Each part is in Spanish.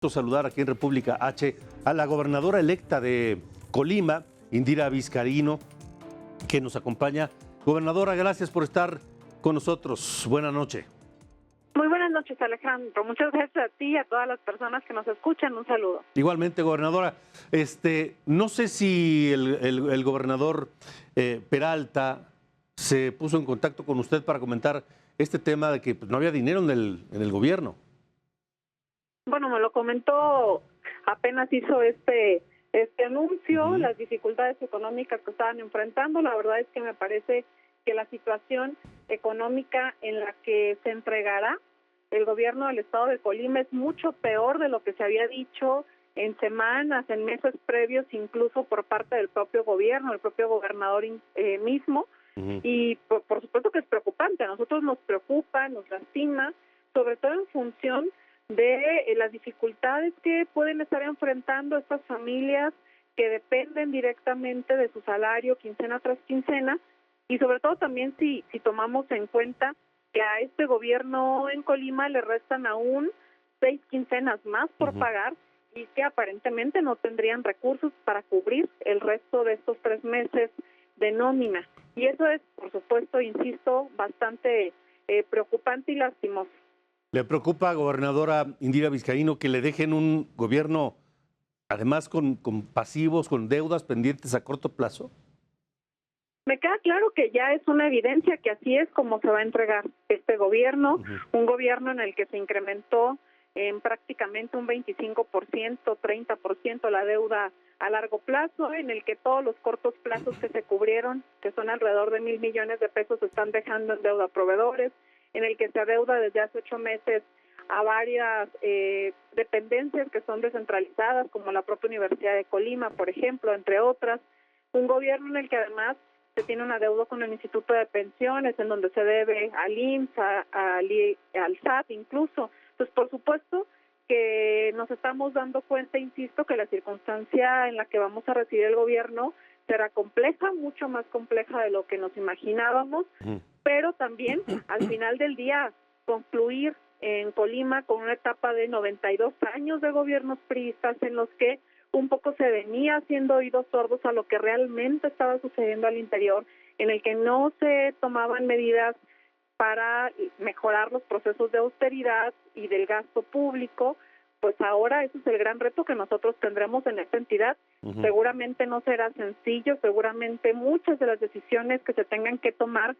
Saludar aquí en República H a la gobernadora electa de Colima, Indira Vizcaíno, que nos acompaña. Gobernadora, gracias por estar con nosotros. Buenas noches. Muy buenas noches, Alejandro. Muchas gracias a ti y a todas las personas que nos escuchan. Un saludo. Igualmente, gobernadora. No sé si el gobernador Peralta se puso en contacto con usted para comentar este tema de que no había dinero en el gobierno. Bueno, me lo comentó, apenas hizo este anuncio, las dificultades económicas que estaban enfrentando. La verdad es que me parece que la situación económica en la que se entregará el gobierno del estado de Colima es mucho peor de lo que se había dicho en semanas, en meses previos, incluso por parte del propio gobierno, el propio gobernador mismo. Y por supuesto que es preocupante. A nosotros nos preocupa, nos lastima, sobre todo en función de las dificultades que pueden estar enfrentando estas familias que dependen directamente de su salario quincena tras quincena, y sobre todo también si tomamos en cuenta que a este gobierno en Colima le restan aún 6 quincenas más por pagar y que aparentemente no tendrían recursos para cubrir el resto de estos 3 meses de nómina. Y eso es, por supuesto, insisto, bastante preocupante y lastimoso. ¿Le preocupa, gobernadora Indira Vizcaíno, que le dejen un gobierno, además con pasivos, con deudas pendientes a corto plazo? Me queda claro que ya es una evidencia que así es como se va a entregar este gobierno, un gobierno en el que se incrementó en prácticamente un 25%, 30% la deuda a largo plazo, en el que todos los cortos plazos que se cubrieron, que son alrededor de 1,000 millones de pesos, se están dejando en deuda a proveedores, en el que se adeuda desde hace 8 meses a varias dependencias que son descentralizadas, como la propia Universidad de Colima, por ejemplo, entre otras. Un gobierno en el que además se tiene un adeudo con el Instituto de Pensiones, en donde se debe al IMSS, al SAT incluso. Entonces, por supuesto que nos estamos dando cuenta, insisto, que la circunstancia en la que vamos a recibir el gobierno será compleja, mucho más compleja de lo que nos imaginábamos, pero también al final del día concluir en Colima con una etapa de 92 años de gobiernos priistas en los que un poco se venía haciendo oídos sordos a lo que realmente estaba sucediendo al interior, en el que no se tomaban medidas para mejorar los procesos de austeridad y del gasto público. Pues ahora ese es el gran reto que nosotros tendremos en esta entidad. Seguramente no será sencillo, seguramente muchas de las decisiones que se tengan que tomar,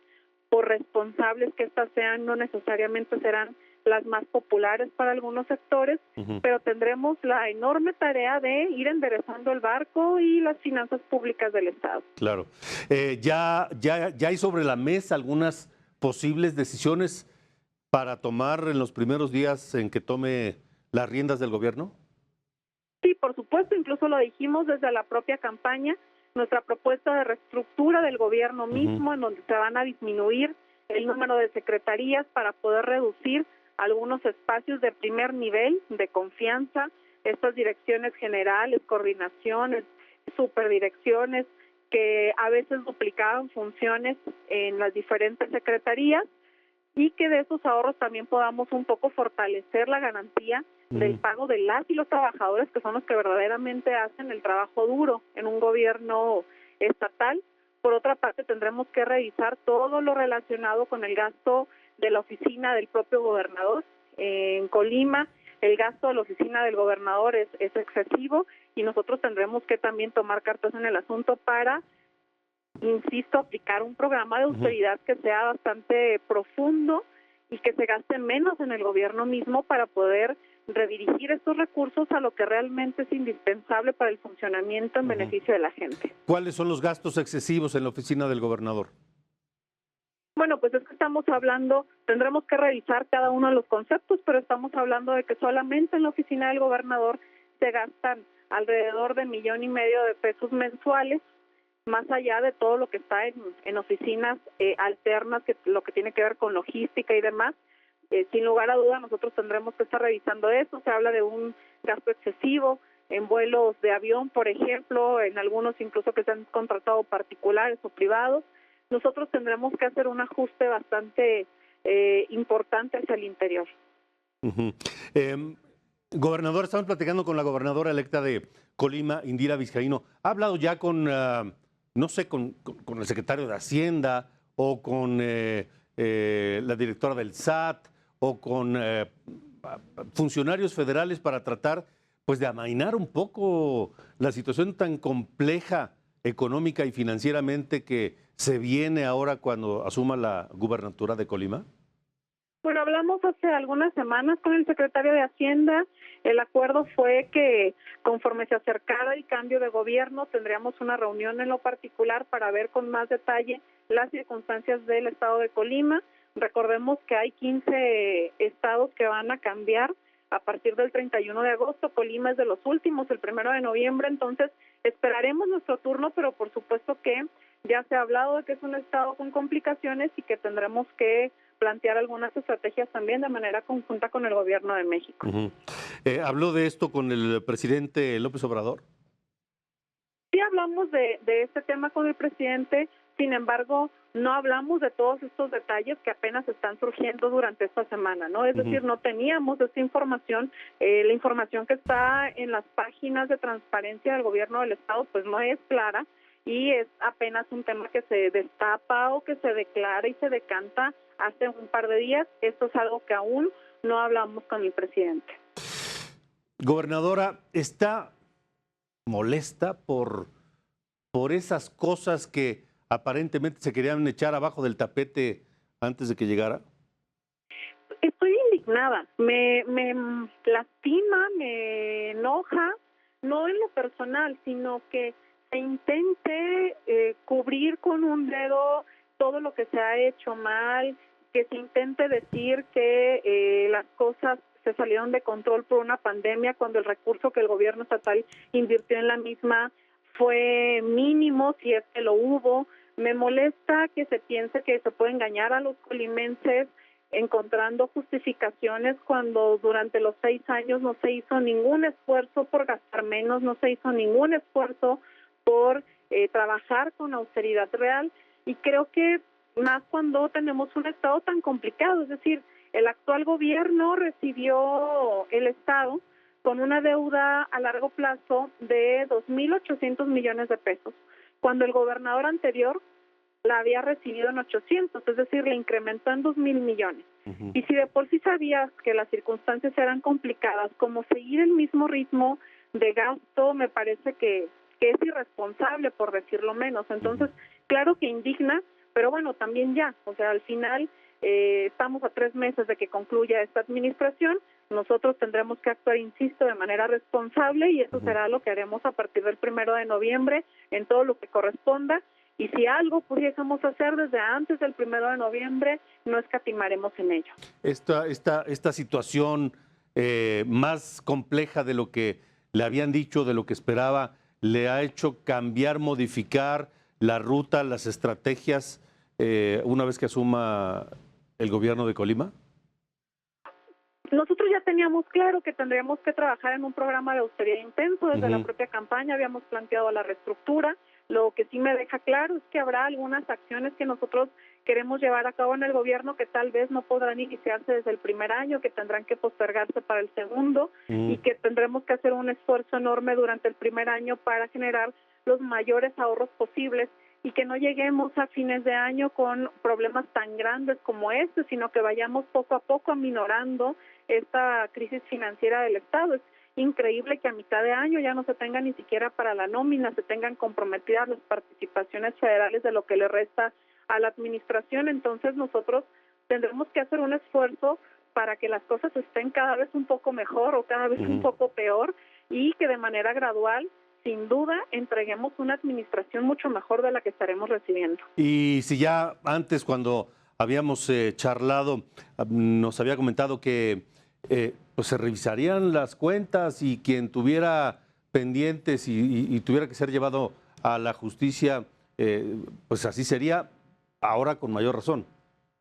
por responsables que éstas sean, no necesariamente serán las más populares para algunos sectores, pero tendremos la enorme tarea de ir enderezando el barco y las finanzas públicas del Estado. Claro. ¿Ya hay sobre la mesa algunas posibles decisiones para tomar en los primeros días en que tome las riendas del gobierno? Sí, por supuesto, incluso lo dijimos desde la propia campaña, nuestra propuesta de reestructura del gobierno mismo, en donde se van a disminuir el número de secretarías para poder reducir algunos espacios de primer nivel de confianza, estas direcciones generales, coordinaciones, superdirecciones, que a veces duplicaban funciones en las diferentes secretarías, y que de esos ahorros también podamos un poco fortalecer la garantía del pago de las y los trabajadores, que son los que verdaderamente hacen el trabajo duro en un gobierno estatal. Por otra parte, tendremos que revisar todo lo relacionado con el gasto de la oficina del propio gobernador. En Colima, el gasto de la oficina del gobernador es excesivo, y nosotros tendremos que también tomar cartas en el asunto para, insisto, aplicar un programa de austeridad que sea bastante profundo y que se gaste menos en el gobierno mismo para poder redirigir estos recursos a lo que realmente es indispensable para el funcionamiento en beneficio de la gente. ¿Cuáles son los gastos excesivos en la oficina del gobernador? Bueno, pues es que estamos hablando, tendremos que revisar cada uno de los conceptos, pero estamos hablando de que solamente en la oficina del gobernador se gastan alrededor de 1,5 millones de pesos mensuales, más allá de todo lo que está en oficinas alternas, que lo que tiene que ver con logística y demás. Sin lugar a duda, nosotros tendremos que estar revisando eso. Se habla de un gasto excesivo en vuelos de avión, por ejemplo, en algunos incluso que se han contratado particulares o privados. Nosotros tendremos que hacer un ajuste bastante importante hacia el interior. Gobernador, estamos platicando con la gobernadora electa de Colima, Indira Vizcaíno. ¿Ha hablado ya con, no sé, con el secretario de Hacienda o con la directora del SAT o con funcionarios federales para tratar, pues, de amainar un poco la situación tan compleja económica y financieramente que se viene ahora cuando asuma la gubernatura de Colima? Bueno, hablamos hace algunas semanas con el secretario de Hacienda. El acuerdo fue que conforme se acercara el cambio de gobierno tendríamos una reunión en lo particular para ver con más detalle las circunstancias del estado de Colima. Recordemos que hay 15 estados que van a cambiar a partir del 31 de agosto. Colima es de los últimos, el 1 de noviembre, entonces esperaremos nuestro turno, pero por supuesto que ya se ha hablado de que es un estado con complicaciones y que tendremos que plantear algunas estrategias también de manera conjunta con el gobierno de México. ¿Habló de esto con el presidente López Obrador? Sí hablamos de este tema con el presidente, sin embargo, no hablamos de todos estos detalles que apenas están surgiendo durante esta semana, ¿no? Es decir, no teníamos esta información, la información que está en las páginas de transparencia del gobierno del estado, pues no es clara y es apenas un tema que se destapa o que se declara y se decanta hace un par de días. Esto es algo que aún no hablamos con el presidente. Gobernadora, ¿está molesta por esas cosas que aparentemente se querían echar abajo del tapete antes de que llegara? Estoy indignada, me lastima, me enoja, no en lo personal, sino que se intente cubrir con un dedo todo lo que se ha hecho mal, que se intente decir que las cosas se salieron de control por una pandemia cuando el recurso que el gobierno estatal invirtió en la misma fue mínimo, si es que lo hubo. Me molesta que se piense que se puede engañar a los colimenses encontrando justificaciones cuando durante los 6 años no se hizo ningún esfuerzo por gastar menos, no se hizo ningún esfuerzo por trabajar con austeridad real, y creo que más cuando tenemos un estado tan complicado. Es decir, el actual gobierno recibió el estado con una deuda a largo plazo de 2.800 millones de pesos, cuando el gobernador anterior la había recibido en 800, es decir, le incrementó en 2.000 millones. Y si de por sí sabías que las circunstancias eran complicadas, como seguir el mismo ritmo de gasto me parece que es irresponsable, por decirlo menos. Entonces, claro que indigna, pero bueno, también ya, o sea, al final estamos a 3 meses de que concluya esta administración, nosotros tendremos que actuar, insisto, de manera responsable, y eso será lo que haremos a partir del 1 de noviembre en todo lo que corresponda. Y si algo pudiésemos hacer desde antes del 1 de noviembre, no escatimaremos en ello. Esta situación más compleja de lo que le habían dicho, de lo que esperaba, ¿le ha hecho cambiar, modificar la ruta, las estrategias una vez que asuma el gobierno de Colima? Nosotros ya teníamos claro que tendríamos que trabajar en un programa de austeridad intenso. Desde la propia campaña habíamos planteado la reestructura. Lo que sí me deja claro es que habrá algunas acciones que nosotros queremos llevar a cabo en el gobierno que tal vez no podrán iniciarse desde el primer año, que tendrán que postergarse para el segundo, y que tendremos que hacer un esfuerzo enorme durante el primer año para generar los mayores ahorros posibles y que no lleguemos a fines de año con problemas tan grandes como este, sino que vayamos poco a poco aminorando esta crisis financiera del Estado. Es increíble que a mitad de año ya no se tenga ni siquiera para la nómina, se tengan comprometidas las participaciones federales de lo que le resta a la administración. Entonces nosotros tendremos que hacer un esfuerzo para que las cosas estén cada vez un poco mejor o cada vez un poco peor, y que de manera gradual, sin duda, entreguemos una administración mucho mejor de la que estaremos recibiendo. Y si ya antes, cuando habíamos charlado, nos había comentado que pues se revisarían las cuentas y quien tuviera pendientes y tuviera que ser llevado a la justicia, pues así sería, ahora con mayor razón.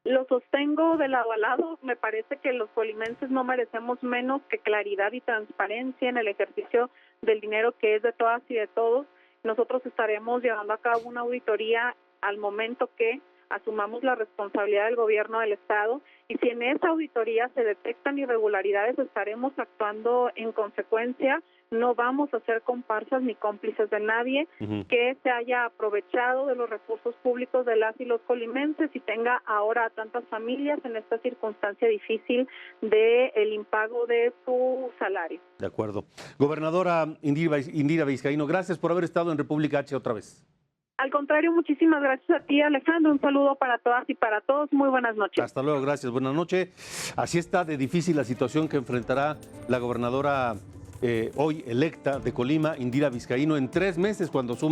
Lo sostengo de lado a lado. Me parece que los colimenses no merecemos menos que claridad y transparencia en el ejercicio del dinero que es de todas y de todos. Nosotros estaremos llevando a cabo una auditoría al momento que asumamos la responsabilidad del gobierno del Estado y si en esa auditoría se detectan irregularidades, estaremos actuando en consecuencia. No vamos a ser comparsas ni cómplices de nadie que se haya aprovechado de los recursos públicos de las y los colimenses y tenga ahora a tantas familias en esta circunstancia difícil de el impago de su salario. De acuerdo. Gobernadora Indira Vizcaíno, gracias por haber estado en República H otra vez. Al contrario, muchísimas gracias a ti, Alejandro. Un saludo para todas y para todos. Muy buenas noches. Hasta luego, gracias. Buenas noches. Así está de difícil la situación que enfrentará la gobernadora hoy electa de Colima, Indira Vizcaíno, en 3 meses cuando suma